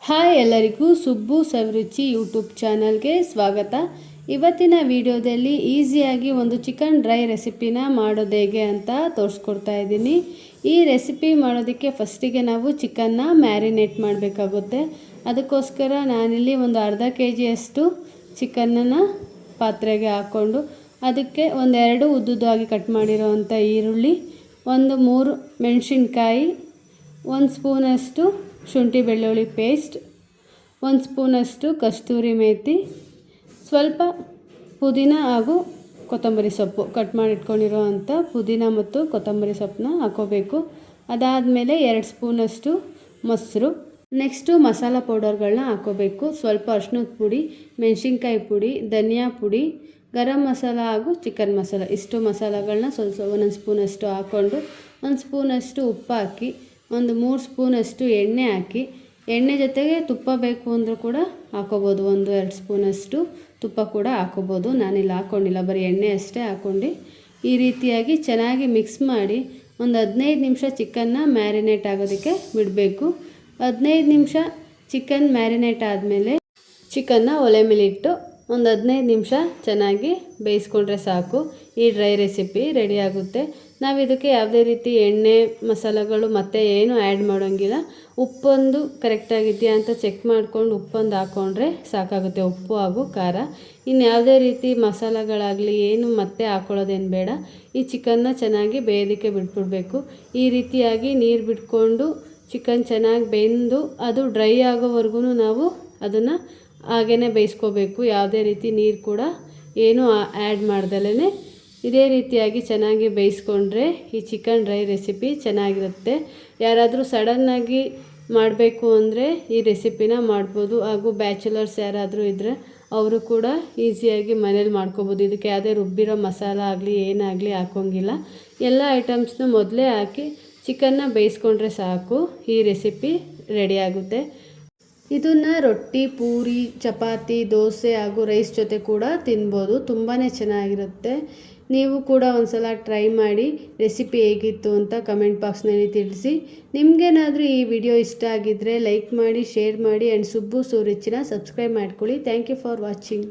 Hi ಎಲ್ಲರಿಗೂ ಸುಬ್ಬು ಸವಿರುಚಿ YouTube ಚಾನಲ್ಗೆ ಸ್ವಾಗತ. ಇವತ್ತಿನ ವಿಡಿಯೋದಲ್ಲಿ ಈಸಿಯಾಗಿ ಒಂದು ಚಿಕನ್ ಡ್ರೈ ರೆಸಿಪಿನ ಮಾಡೋದು ಹೇಗೆ ಅಂತ ತೋರಿಸ್ಕೊಡ್ತಾ ಇದ್ದೀನಿ. ಈ ರೆಸಿಪಿ ಮಾಡೋದಕ್ಕೆ ಫಸ್ಟಿಗೆ ನಾವು ಚಿಕನ್ನ ಮ್ಯಾರಿನೇಟ್ ಮಾಡಬೇಕಾಗುತ್ತೆ. ಅದಕ್ಕೋಸ್ಕರ ನಾನಿಲ್ಲಿ ಒಂದು ಅರ್ಧ kg ಚಿಕನ್ನನ್ನು ಪಾತ್ರೆಗೆ ಹಾಕ್ಕೊಂಡು ಅದಕ್ಕೆ ಒಂದೆರಡು ಉದ್ದುದಾಗಿ ಕಟ್ ಮಾಡಿರೋವಂಥ ಈರುಳ್ಳಿ, ಒಂದು 3 ಮೆಣಸಿನ್ಕಾಯಿ, 1 ಸ್ಪೂನಷ್ಟು ಶುಂಠಿ ಬೆಳ್ಳುಳ್ಳಿ ಪೇಸ್ಟ್, 1 ಸ್ಪೂನಷ್ಟು ಕಸ್ತೂರಿ ಮೇಥಿ, ಸ್ವಲ್ಪ ಪುದೀನ ಹಾಗೂ ಕೊತ್ತಂಬರಿ ಸೊಪ್ಪು ಕಟ್ ಮಾಡಿಟ್ಕೊಂಡಿರೋ ಅಂಥ ಪುದೀನ ಮತ್ತು ಕೊತ್ತಂಬರಿ ಸೊಪ್ಪನ್ನ ಹಾಕೋಬೇಕು. ಅದಾದಮೇಲೆ 2 ಸ್ಪೂನಷ್ಟು ಮೊಸರು. ನೆಕ್ಸ್ಟು ಮಸಾಲ ಪೌಡರ್ಗಳನ್ನ ಹಾಕೋಬೇಕು. ಸ್ವಲ್ಪ ಅರಿಶಿನದ ಪುಡಿ, ಮೆಣಸಿನ್ಕಾಯಿ ಪುಡಿ, ಧನಿಯಾ ಪುಡಿ, ಗರಂ ಮಸಾಲ ಹಾಗೂ ಚಿಕನ್ ಮಸಾಲ, ಇಷ್ಟು ಮಸಾಲಗಳನ್ನ ಸ್ವಲ್ಪ 1 ಸ್ಪೂನಷ್ಟು ಹಾಕ್ಕೊಂಡು 1 ಸ್ಪೂನಷ್ಟು ಉಪ್ಪು ಹಾಕಿ, ಒಂದು 3 ಸ್ಪೂನಷ್ಟು ಎಣ್ಣೆ ಹಾಕಿ, ಎಣ್ಣೆ ಜೊತೆಗೆ ತುಪ್ಪ ಬೇಕು ಅಂದರೂ ಕೂಡ ಹಾಕೋಬೋದು. 1-2 ಸ್ಪೂನಷ್ಟು ತುಪ್ಪ ಕೂಡ ಹಾಕೋಬೋದು. ನಾನಿಲ್ಲಿ ಹಾಕ್ಕೊಂಡಿಲ್ಲ, ಬರೀ ಎಣ್ಣೆ ಅಷ್ಟೇ ಹಾಕ್ಕೊಂಡು ಈ ರೀತಿಯಾಗಿ ಚೆನ್ನಾಗಿ ಮಿಕ್ಸ್ ಮಾಡಿ ಒಂದು 15 ನಿಮಿಷ ಚಿಕನ್ನ ಮ್ಯಾರಿನೇಟ್ ಆಗೋದಕ್ಕೆ ಬಿಡಬೇಕು. 15 ನಿಮಿಷ ಚಿಕನ್ ಮ್ಯಾರಿನೇಟ್ ಆದಮೇಲೆ ಚಿಕನ್ನ ಒಲೆ ಮೇಲಿಟ್ಟು ಒಂದು 15 ನಿಮಿಷ ಚೆನ್ನಾಗಿ ಬೇಯಿಸ್ಕೊಂಡ್ರೆ ಸಾಕು. ಈ ಡ್ರೈ ರೆಸಿಪಿ ರೆಡಿ ಆಗುತ್ತೆ. ನಾವು ಇದಕ್ಕೆ ಯಾವುದೇ ರೀತಿ ಎಣ್ಣೆ ಮಸಾಲೆಗಳು ಮತ್ತು ಏನು ಆ್ಯಡ್ ಮಾಡೋಂಗಿಲ್ಲ. ಉಪ್ಪೊಂದು ಕರೆಕ್ಟಾಗಿದೆಯಾ ಅಂತ ಚೆಕ್ ಮಾಡ್ಕೊಂಡು ಉಪ್ಪೊಂದು ಹಾಕ್ಕೊಂಡ್ರೆ ಸಾಕಾಗುತ್ತೆ, ಉಪ್ಪು ಹಾಗೂ ಖಾರ. ಇನ್ನು ಯಾವುದೇ ರೀತಿ ಮಸಾಲೆಗಳಾಗಲಿ ಏನು ಮತ್ತೆ ಹಾಕ್ಕೊಳ್ಳೋದೇನು ಬೇಡ. ಈ ಚಿಕನ್ನ ಚೆನ್ನಾಗಿ ಬೇಯೋದಕ್ಕೆ ಬಿಟ್ಬಿಡಬೇಕು. ಈ ರೀತಿಯಾಗಿ ನೀರು ಬಿಟ್ಕೊಂಡು ಚಿಕನ್ ಚೆನ್ನಾಗಿ ಬೆಂದು ಅದು ಡ್ರೈ ಆಗೋವರೆಗೂ ನಾವು ಅದನ್ನು ಹಾಗೇ ಬೇಯಿಸ್ಕೋಬೇಕು. ಯಾವುದೇ ರೀತಿ ನೀರು ಕೂಡ ಏನು ಆ್ಯಡ್ ಮಾಡ್ದಲೇ ಇದೇ ರೀತಿಯಾಗಿ ಚೆನ್ನಾಗಿ ಬೇಯಿಸ್ಕೊಂಡ್ರೆ ಈ ಚಿಕನ್ ಡ್ರೈ ರೆಸಿಪಿ ಚೆನ್ನಾಗಿರುತ್ತೆ. ಯಾರಾದರೂ ಸಡನ್ನಾಗಿ ಮಾಡಬೇಕು ಅಂದರೆ ಈ ರೆಸಿಪಿನ ಮಾಡ್ಬೋದು. ಹಾಗೂ ಬ್ಯಾಚುಲರ್ಸ್ ಯಾರಾದರೂ ಇದ್ದರೆ ಅವರು ಕೂಡ ಈಸಿಯಾಗಿ ಮನೇಲಿ ಮಾಡ್ಕೋಬೋದು. ಇದಕ್ಕೆ ಯಾವುದೇ ರುಬ್ಬಿರೋ ಮಸಾಲ ಆಗಲಿ ಏನಾಗಲಿ ಹಾಕೋಂಗಿಲ್ಲ. ಎಲ್ಲ ಐಟಮ್ಸ್ನ ಮೊದಲೇ ಹಾಕಿ ಚಿಕನ್ನ ಬೇಯಿಸ್ಕೊಂಡ್ರೆ ಸಾಕು, ಈ ರೆಸಿಪಿ ರೆಡಿಯಾಗುತ್ತೆ. ಇದನ್ನು ರೊಟ್ಟಿ, ಪೂರಿ, ಚಪಾತಿ, ದೋಸೆ ಹಾಗೂ ರೈಸ್ ಜೊತೆ ಕೂಡ ತಿನ್ಬೋದು. ತುಂಬಾ ಚೆನ್ನಾಗಿರುತ್ತೆ. ನೀವು ಕೂಡ ಒಂದು ಸಲ ಟ್ರೈ ಮಾಡಿ ರೆಸಿಪಿ ಹೇಗಿತ್ತು ಅಂತ ಕಮೆಂಟ್ ಬಾಕ್ಸ್ನಲ್ಲಿ ತಿಳಿಸಿ. ನಿಮಗೇನಾದರೂ ಈ ವಿಡಿಯೋ ಇಷ್ಟ ಆಗಿದ್ದರೆ ಲೈಕ್ ಮಾಡಿ, ಶೇರ್ ಮಾಡಿ ಆ್ಯಂಡ್ ಸುಬ್ಬು ಸವಿರುಚಿನ ಸಬ್ಸ್ಕ್ರೈಬ್ ಮಾಡ್ಕೊಳ್ಳಿ. Thank you for watching.